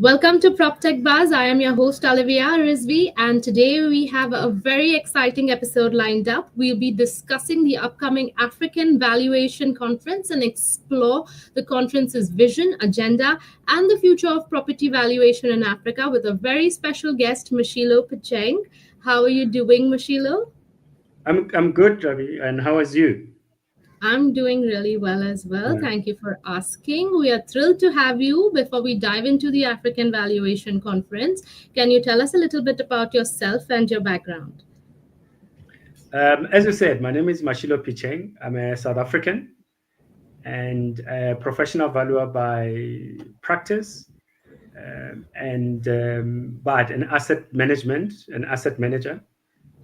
Welcome to PropTech Buzz. I am your host Olivia Rizvi, and today we have a very exciting episode lined up. We'll be discussing the upcoming African Valuation Conference and explore the conference's vision, agenda, and the future of property valuation in Africa with a very special guest, Mashilo Pitjeng. How are you doing, Mashilo? I'm good, Ravi. And how is you? I'm doing really well as well. Uh, Thank you for asking. We are thrilled to have you. Before we dive into the African Valuation Conference, can you tell us a little bit about yourself and your background? as you said, my name is Mashilo Pitjeng. I'm a South African and a professional valuer by practice, but an asset manager.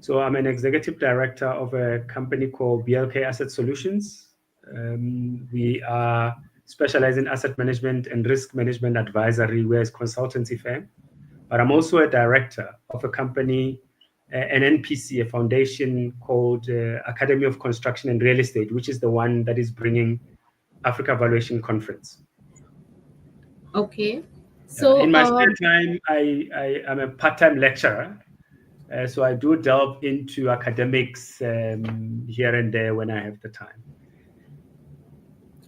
So I'm an executive director of a company called BLK Asset Solutions. We are specialized in asset management and risk management advisory. We're a consultancy firm. But I'm also a director of a company, an NPC, a foundation called Academy of Construction and Real Estate, which is the one that is bringing Africa Valuation Conference. Okay. So, In my spare time, I am a part-time lecturer. So I do delve into academics here and there when I have the time.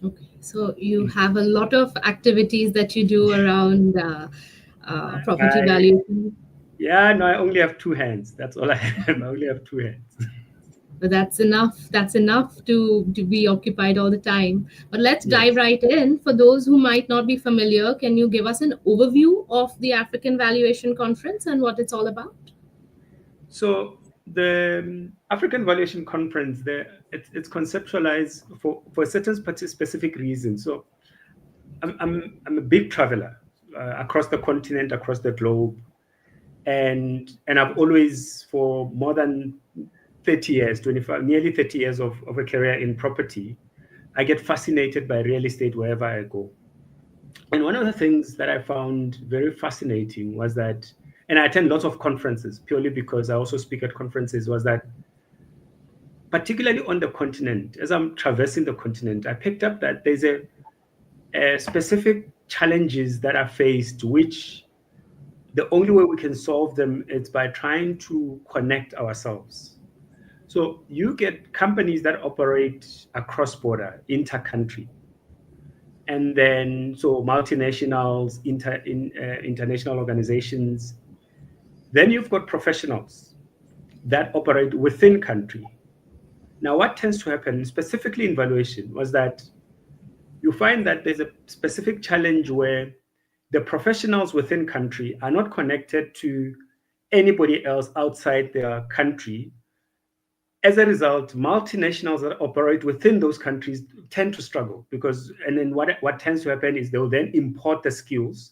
okay. So you have a lot of activities that you do around property valuation. Yeah, no, I only have two hands. That's all I have. I only have two hands. But that's enough. That's enough to be occupied all the time. But let's dive Yes. right in. For those who might not be familiar, can you give us an overview of the African Valuation Conference and what it's all about? So the African Valuation Conference, it's conceptualized for a certain specific reason. So I'm a big traveler across the continent, across the globe, and I've always, for more than 30 years, 25, nearly 30 years of a career in property, I get fascinated by real estate wherever I go. And one of the things that I found very fascinating was that, and I attend lots of conferences purely because I also speak at conferences, was that particularly on the continent, as I'm traversing the continent, I picked up that there's a specific challenges that are faced, which the only way we can solve them is by trying to connect ourselves. So you get companies that operate across border, inter-country, and then so multinationals, international organizations. Then you've got professionals that operate within country. Now, what tends to happen, specifically in valuation, was that you find that there's a specific challenge where the professionals within country are not connected to anybody else outside their country. As a result, multinationals that operate within those countries tend to struggle because, and then what tends to happen is they'll then import the skills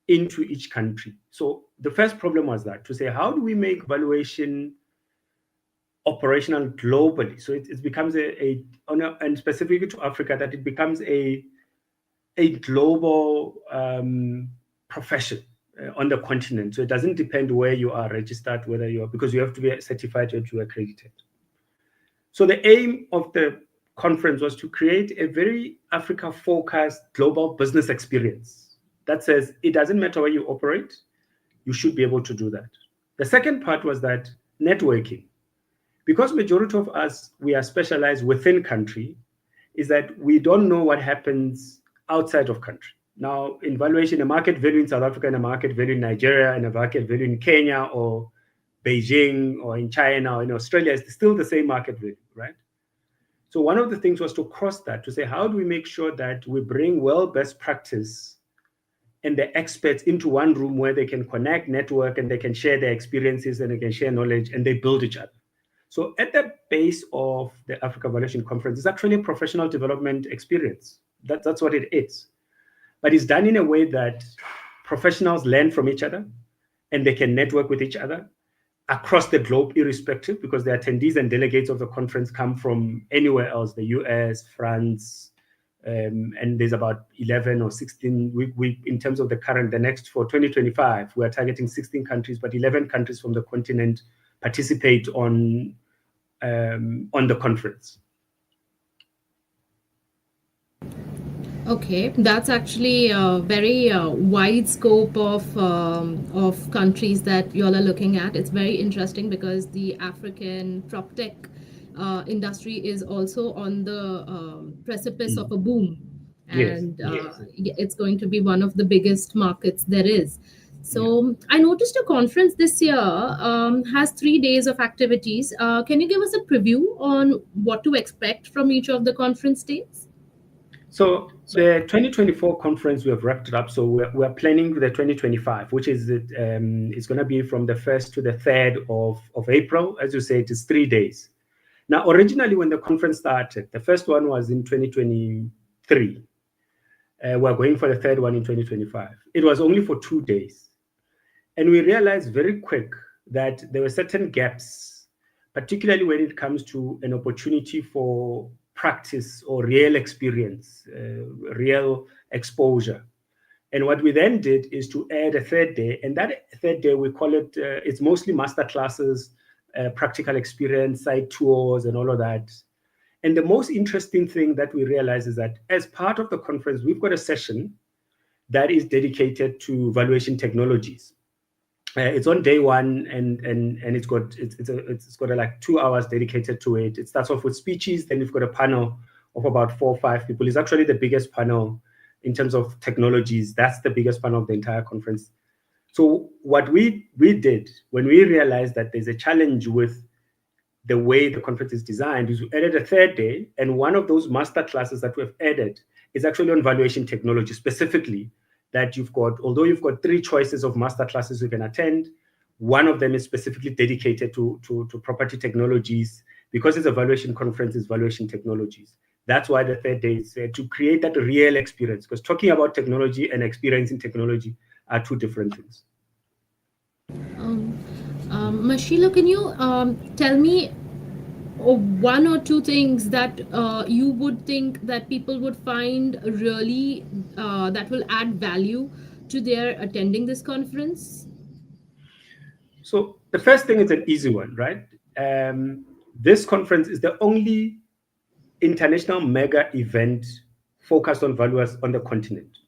into each country. So the first problem was that to say, how do we make valuation operational globally? So it becomes and specifically to Africa, that it becomes a global profession on the continent. So it doesn't depend where you are registered, whether you are, because you have to be certified or to accredited. So the aim of the conference was to create a very Africa-focused global business experience that says it doesn't matter where you operate, you should be able to do that. The second part was that networking. Because majority of us, we are specialized within country, is that we don't know what happens outside of country. Now, in valuation, a market value in South Africa and a market value in Nigeria and a market value in Kenya or Beijing or in China or in Australia is still the same market value, right? So one of the things was to cross that, to say, how do we make sure that we bring best practice and the experts into one room where they can connect, network, and they can share their experiences and they can share knowledge and they build each other. So at the base of the Africa Valuation Conference is actually a professional development experience. That's what it is. But it's done in a way that professionals learn from each other and they can network with each other across the globe, irrespective, because the attendees and delegates of the conference come from anywhere else, the US, France, and there's about 11 or 16. We in terms of the next for 2025, we are targeting 16 countries, but 11 countries from the continent participate on the conference. Okay, that's actually a very wide scope of countries that y'all are looking at. It's very interesting because the African prop tech industry is also on the precipice of Mm. a boom, Yes, and yes. it's going to be one of the biggest markets there is. Yeah. So I noticed your conference this year has 3 days of activities. Can you give us a preview on what to expect from each of the conference days? So the 2024 conference, we have wrapped it up. So we're planning the 2025, which is going to be from the 1st to the 3rd of April. As you say, it is 3 days. Now, originally, when the conference started, the first one was in 2023. We're going for the third one in 2025. It was only for 2 days. And we realized very quick that there were certain gaps, particularly when it comes to an opportunity for practice or real experience, real exposure. And what we then did is to add a third day, and that third day we call it. It's mostly master classes, practical experience, site tours, and all of that. And the most interesting thing that we realize is that as part of the conference, we've got a session that is dedicated to valuation technologies. It's on day one, and it's got like 2 hours dedicated to it. It starts off with speeches, then we've got a panel of about 4 or 5 people. It's actually the biggest panel in terms of technologies. That's the biggest panel of the entire conference. So what we did when we realized that there's a challenge with the way the conference is designed is we added a third day, and one of those master classes that we've added is actually on valuation technology specifically. That you've got, although you've got 3 choices of master classes you can attend, one of them is specifically dedicated to property technologies. Because it's a valuation conference, it's valuation technologies. That's why the third day is to create that real experience, because talking about technology and experiencing technology are two different things. Um, Mashilo, can you tell me one or two things that you would think that people would find really that will add value to their attending this conference? So the first thing is an easy one, right? This conference is the only international mega event focused on valuers on the continent.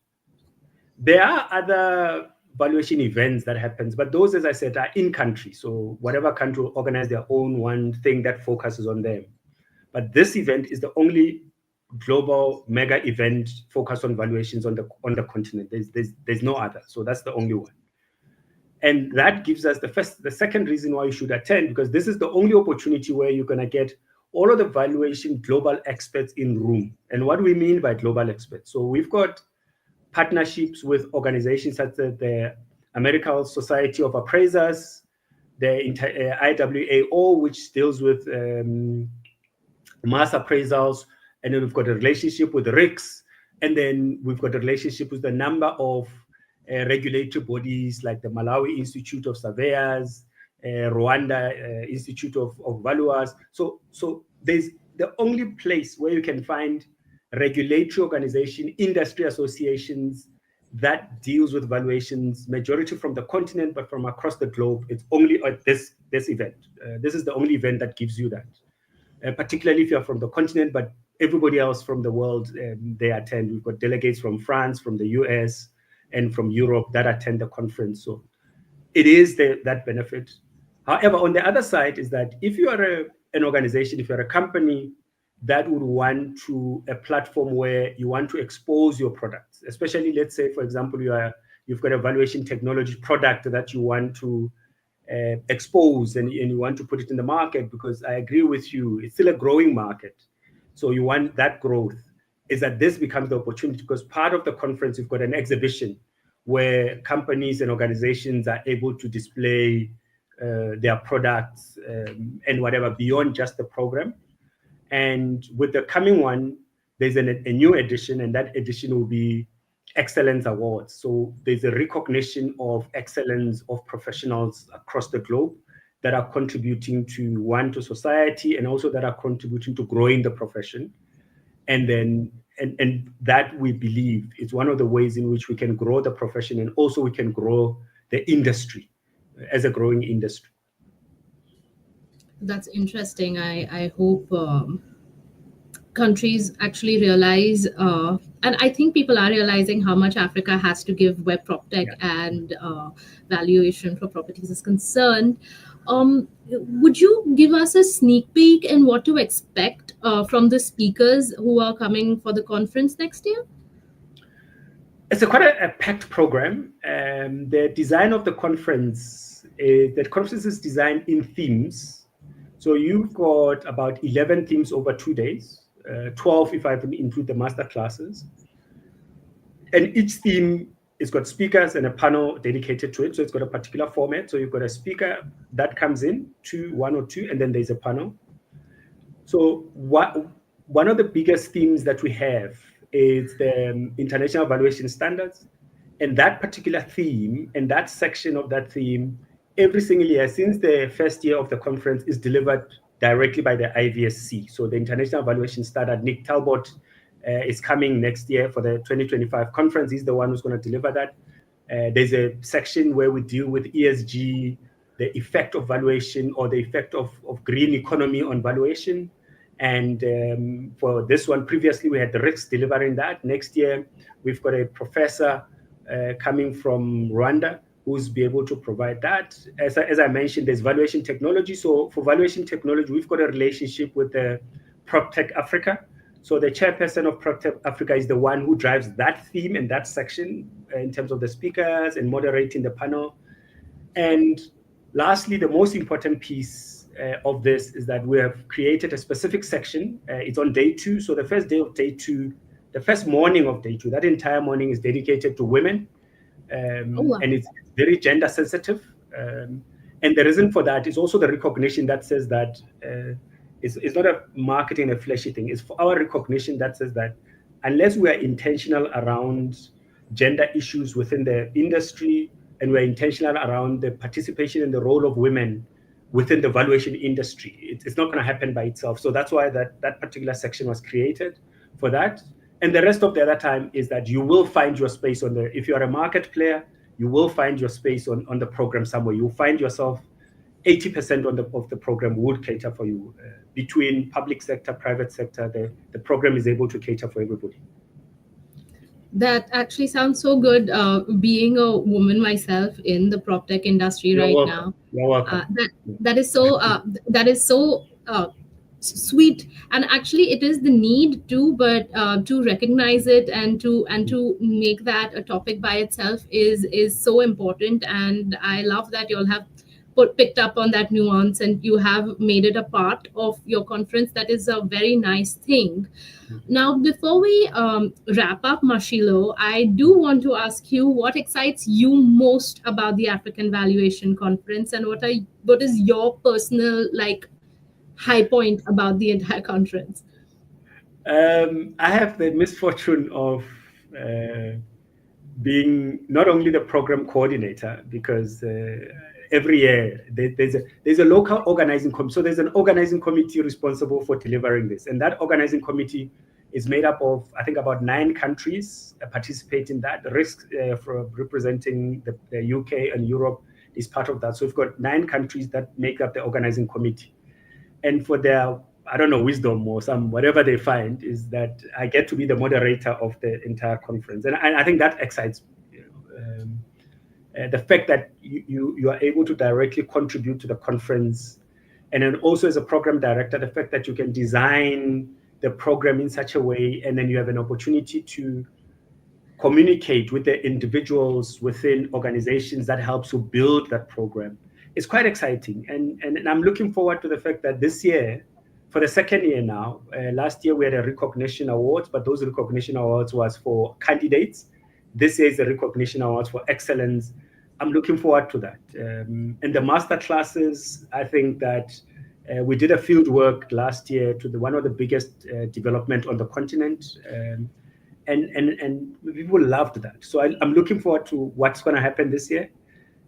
There are other valuation events that happens, but those, as I said, are in country. So whatever country will organize their own one thing that focuses on them. But this event is the only global mega event focused on valuations on the continent. There's no other. So that's the only one. And that gives us the second reason why you should attend, because this is the only opportunity where you're going to get all of the valuation global experts in room. And what we mean by global experts, so we've got partnerships with organizations such as the American Society of Appraisers, the IWAO, which deals with mass appraisals, and then we've got a relationship with the RICS, and then we've got a relationship with a number of regulatory bodies like the Malawi Institute of Surveyors, Rwanda Institute of Valuers. So there's the only place where you can find regulatory organization, industry associations that deals with valuations, majority from the continent, but from across the globe. It's only at this event. This is the only event that gives you that. Particularly if you're from the continent, but everybody else from the world, they attend. We've got delegates from France, from the US, and from Europe that attend the conference. So it is that benefit. However, on the other side is that if you are an organization, if you're a company that would want a platform where you want to expose your products, especially let's say, for example, you've got a valuation technology product that you want to expose and you want to put it in the market, because I agree with you, it's still a growing market. So you want that growth, is that this becomes the opportunity, because part of the conference, you've got an exhibition where companies and organizations are able to display their products and whatever beyond just the program. And with the coming one, there's a new edition, and that edition will be Excellence Awards. So there's a recognition of excellence of professionals across the globe that are contributing to society, and also that are contributing to growing the profession. And then and that, we believe, is one of the ways in which we can grow the profession, and also we can grow the industry as a growing industry. That's interesting. I hope countries actually realize and I think people are realizing how much Africa has to give where prop tech Yeah. and valuation for properties is concerned. Would you give us a sneak peek in what to expect from the speakers who are coming for the conference next year? It's quite a packed program. The design of the conference is designed in themes. So you've got about 11 themes over 2 days, 12 if I include the master classes. And each theme has got speakers and a panel dedicated to it. So it's got a particular format. So you've got a speaker that comes in, one or two, and then there's a panel. So one of the biggest themes that we have is the international valuation standards. And that particular theme and that section of that theme, every single year since the first year of the conference, is delivered directly by the IVSC. So the International Valuation Standard, Nick Talbot is coming next year for the 2025 conference. He's the one who's going to deliver that. There's a section where we deal with ESG, the effect of valuation or the effect of green economy on valuation. And for this one, previously we had the RICS delivering that. Next year, we've got a professor coming from Rwanda who's be able to provide that. As I mentioned, there's valuation technology. So for valuation technology, we've got a relationship with the PropTech Africa. So the chairperson of PropTech Africa is the one who drives that theme and that section in terms of the speakers and moderating the panel. And lastly, the most important piece of this is that we have created a specific section. It's on day 2. So the first day of day 2, the first morning of day 2, that entire morning is dedicated to women. Wow. And it's very gender sensitive. And the reason for that is also the recognition that says that it's not a marketing, a flashy thing. It's for our recognition that says that unless we are intentional around gender issues within the industry, and we're intentional around the participation and the role of women within the valuation industry, it's not going to happen by itself. So that's why that particular section was created for that. And the rest of the other time is that you will find your space on the, if you're a market player, you will find your space on the program somewhere. You'll find yourself 80% of the program would cater for you. Between public sector, private sector, the program is able to cater for everybody. That actually sounds so good. Being a woman myself in the prop tech industry You're right welcome. now, You're welcome. that is so sweet. And actually, it is the need to, but to recognize it and to make that a topic by itself is so important. And I love that you all have picked up on that nuance and you have made it a part of your conference. That is a very nice thing. Now, before we wrap up, Mashilo, I do want to ask you what excites you most about the African Valuation Conference, and what is your personal high point about the entire conference? I have the misfortune of being not only the program coordinator, because every year there's a local organizing committee. So there's an organizing committee responsible for delivering this, and that organizing committee is made up of, I think, about 9 countries participate in that. The risk for representing the UK and Europe is part of that. So we've got 9 countries that make up the organizing committee, and for their, I don't know, wisdom or some whatever they find, is that I get to be the moderator of the entire conference, and I think that excites me. The fact that you are able to directly contribute to the conference, and then also as a program director, the fact that you can design the program in such a way, and then you have an opportunity to communicate with the individuals within organizations that helps to build that program. It's quite exciting, and I'm looking forward to the fact that this year, for the second year now, last year we had a recognition awards, but those recognition awards was for candidates. This year is the recognition awards for excellence. I'm looking forward to that. And the master classes, I think that we did a field work last year to one of the biggest development on the continent. And people loved that. So I'm looking forward to what's going to happen this year.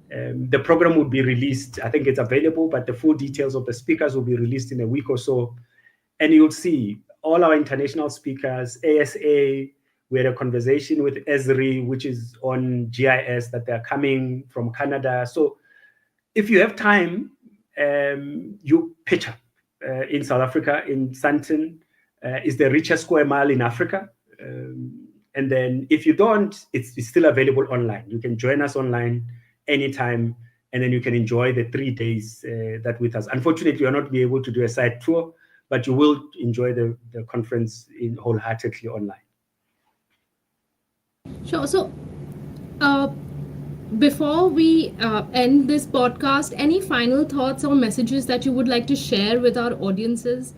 The program will be released. I think it's available, but the full details of the speakers will be released in a week or so. And you'll see all our international speakers, ASA. We had a conversation with Esri, which is on GIS, that they're coming from Canada. So if you have time, you pitch up in South Africa, in Sandton. Is the richest square mile in Africa. And then if you don't, it's still available online. You can join us online anytime, and then you can enjoy the 3 days that with us. Unfortunately, you'll not be able to do a site tour, but you will enjoy the conference wholeheartedly online. Sure. So, uh, before we end this podcast, any final thoughts or messages that you would like to share with our audiences?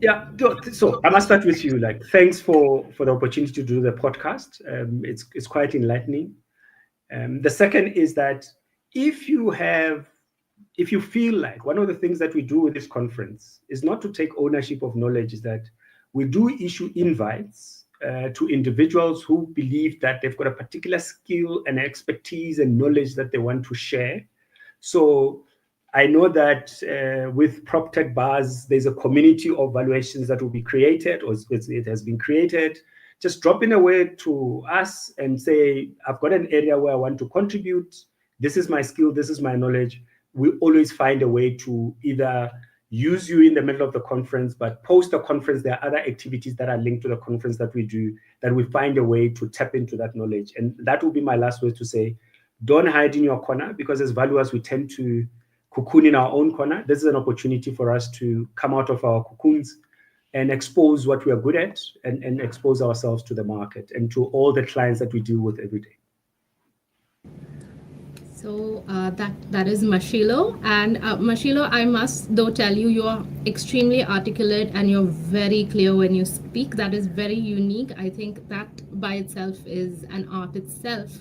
Yeah, so I must start with you. Like, thanks for the opportunity to do the podcast. It's quite enlightening. The second is that if you feel like one of the things that we do with this conference is not to take ownership of knowledge, is that we do issue invites to individuals who believe that they've got a particular skill and expertise and knowledge that they want to share. So I know that with PropTech Bars, there's a community of valuations that will be created, or it has been created. Just drop in a way to us and say, I've got an area where I want to contribute. This is my skill, this is my knowledge. We always find a way to either use you in the middle of the conference, but post the conference, there are other activities that are linked to the conference that we do, that we find a way to tap into that knowledge. And that will be my last word to say, don't hide in your corner, because as valuers, we tend to cocoon in our own corner. This is an opportunity for us to come out of our cocoons and expose what we are good at, and expose ourselves to the market and to all the clients that we deal with every day. So that is Mashilo, and Mashilo, I must though tell you, you are extremely articulate and you're very clear when you speak. That is very unique. I think that by itself is an art itself.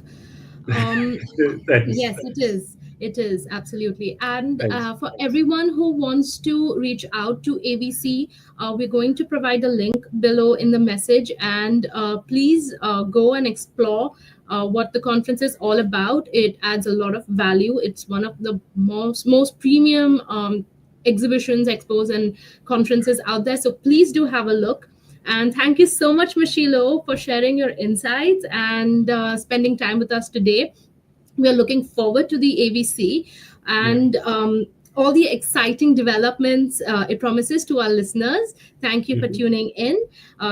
Um, Thanks. yes, it is. It is absolutely. And Thanks. for everyone who wants to reach out to AVC, we're going to provide a link below in the message. And please go and explore what the conference is all about. It adds a lot of value. It's one of the most premium exhibitions, expos, and conferences out there. So please do have a look. And thank you so much, Mashilo, for sharing your insights and spending time with us today. We are looking forward to the AVC and all the exciting developments it promises to our listeners. Thank you for tuning in.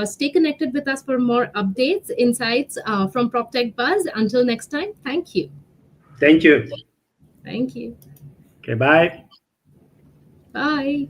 Stay connected with us for more updates, insights from PropTech Buzz. Until next time, thank you. Thank you. Thank you. Okay, bye. Bye.